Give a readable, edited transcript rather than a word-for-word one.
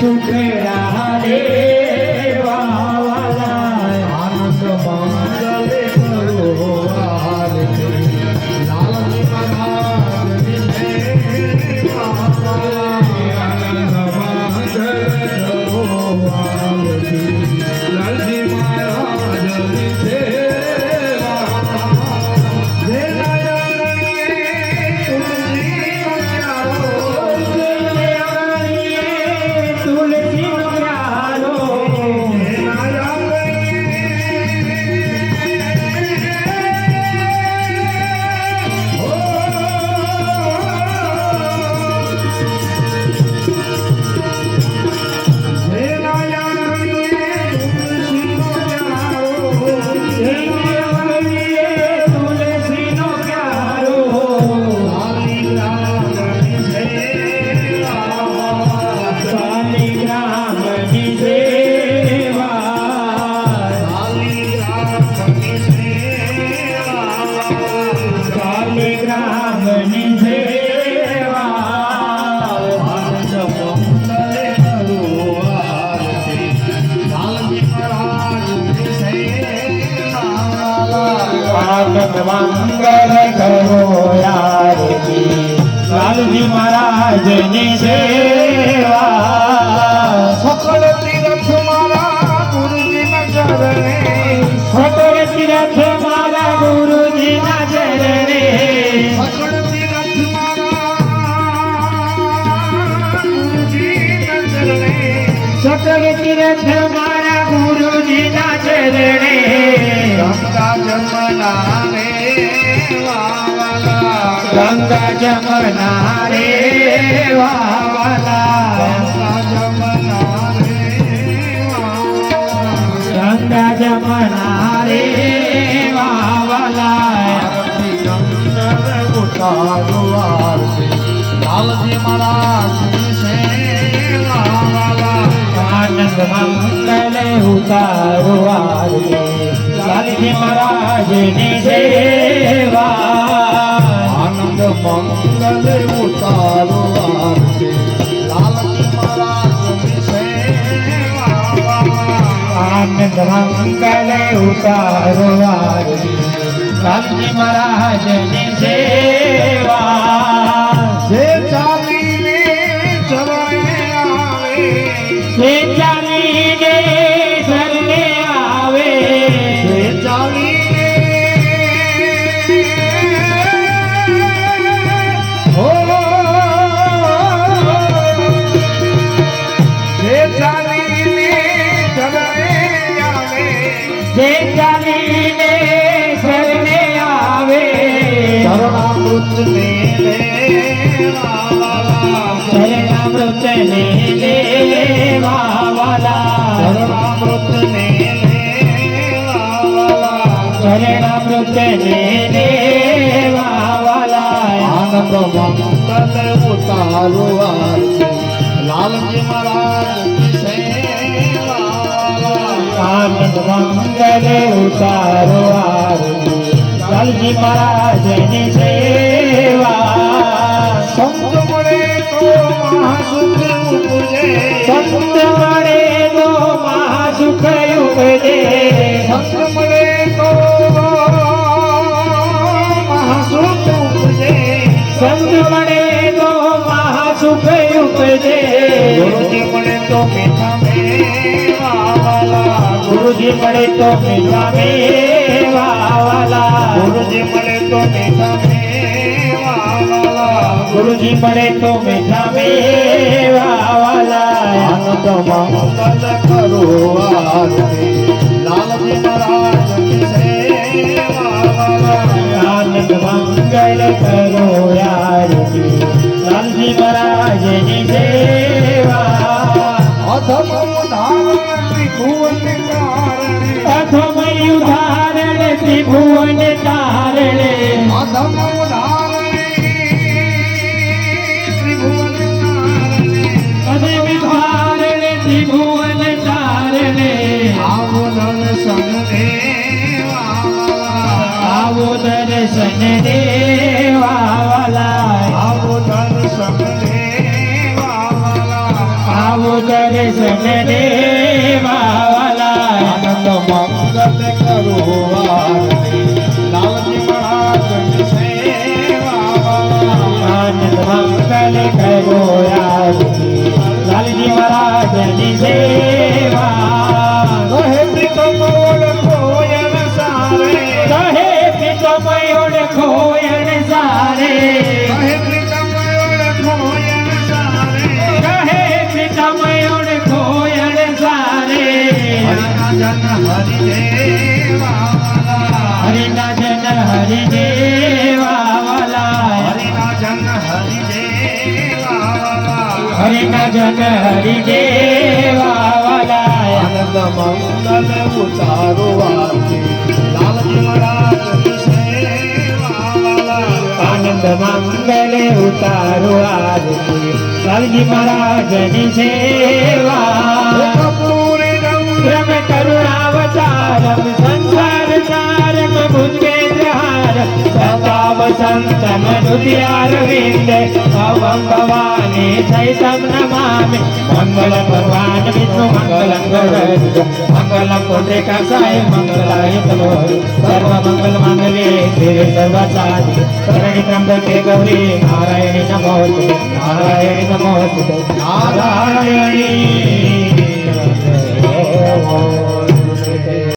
સુખડા રે વાલા આનંદ મંગલે કરો આરતી લાલજી મહારાજની સેવા આનંદ મંગલે કરો આરતી લાલજી મહારાજની સેવા મંગલ કરો આરતી લાલજી મહારાજની સેવા સકળ તીર્થ મારા ગુરુજીના ચરણે સકળ તીર્થ મારા ગુરુજીના ચરણે સકળ તીર્થ મારા ગુરુજીના ચરણે સકળ તીર્થ મારા ગુરુજીના ચરણે ગંગા જમના રે વાવાલા ગંગા જમના રે વાવાલા ગંગા જમના રે વાવાલા ગંગા જમના રે વાવાલા આરતી ગંગા ઉતારો આરતી લાલજી મહારાજની સેવા વાલા આનંદ મંગલે ઉતારો આરતી લાલજી મહારાજની સેવા આનંદ મંગલે ઉતારો આરતી લાલજી મહારાજની સેવા આનંદ મંગલે ઉતારો આરતી લાલજી મહારાજની સેવા જે ચાલીને ચરણે આવે જે ચાલીને શરણે આવે જે ચાલીને હો જે ચાલીને ચરણે આવે જે ચાલીને શરણે આવે ચરણામૃતને લેવા વાલા શરણામૃતને લેવા વાલા ચરણામૃતને લેવા વાલા શરણામૃતને લેવા વાલા આનંદ મંગલ ઉતારો આરતી લાલજી મહારાજની સેવા આનંદ મંગલે ઉતારો આરતી લાલજી મહારાજની સેવા સંત મળે તો મહાસુખ ઉપજે સંત મળે તો મહાસુખ ઉપજે સંત મળે તો મહાસુખ ઉપજે સંત મળે તો મહાસુખ ઉપજે ગુરુજી મળે તો મીઠા મેવા વાલા ગુરુજી મળે તો મીઠા મેવા વાલા ગુરુજી મળે તો મીઠા મેવા વાલા ગુરુજી મળે તો મીઠા મેવા વાલા આનંદ મંગલ કરો આરતી લાલજી મહારાજની સેવા વાલા આનંદ મંગલ કરો આરતી લાલજી મહારાજની સેવા અધમ ઉદાહરણ ત્રિભુવન કારણે અધમ ઉદાહરણ ત્રિભુવન તારણે અધમ ઉદાહરણ ત્રિભુવન કારણે અધમ ઉદાહરણ ત્રિભુવન તારણે આવો દર્શન દેવા આવો દર્શન દેવા વાલા આવો દર્શન દેવા વાલા આવો કરે સને દેવાવાલા આનંદ મંગલ કરો આરતી લાલજી મહારાજની સેવા આનંદ મંગલ કરો આરતી લાલજી મહારાજની સેવા કહે પ્રીતમ ઓળખો એન સારે કહે પ્રીતમ ઓળખો એન સારે કહે પ્રીતમ ઓળખો એન સારે કહે પ્રીતમ ઓળખો એન સારે હરિના જન હરિદેવાવાલા હરિના જન હરિદેવાવાલા હરિના જન હરિદેવાવાલા હરિના જન હરિદેવાવાલા આનંદ મંગલ ઉતારો આરતી લાલજી મહારાજની સેવાવાલા આનંદ મંગલે ઉતારો આરતી લાલજી મહારાજની સેવા કપૂરી રમ કરુણાવતારમ સંસાર સારમ ભુજગેન્દ્રહાર સદા વસંતમ નુદ્યારવિંદ ભવમ ભવાની સહિતમ નમામિ મંગલ ભગવાન વિષ્ણુ મંગલમ ગરુડ મંગલમ પુત્રિકાક્ષાય મંગલાય તનો સર્વ મંગલ માંગલ્યે શિવે સર્વસાધિ શરણ્ય ત્રંબકે ગૌરી નારાયણી નમોસ્તુતે નારાયણી નમોસ્તુતે નારાયણી Oh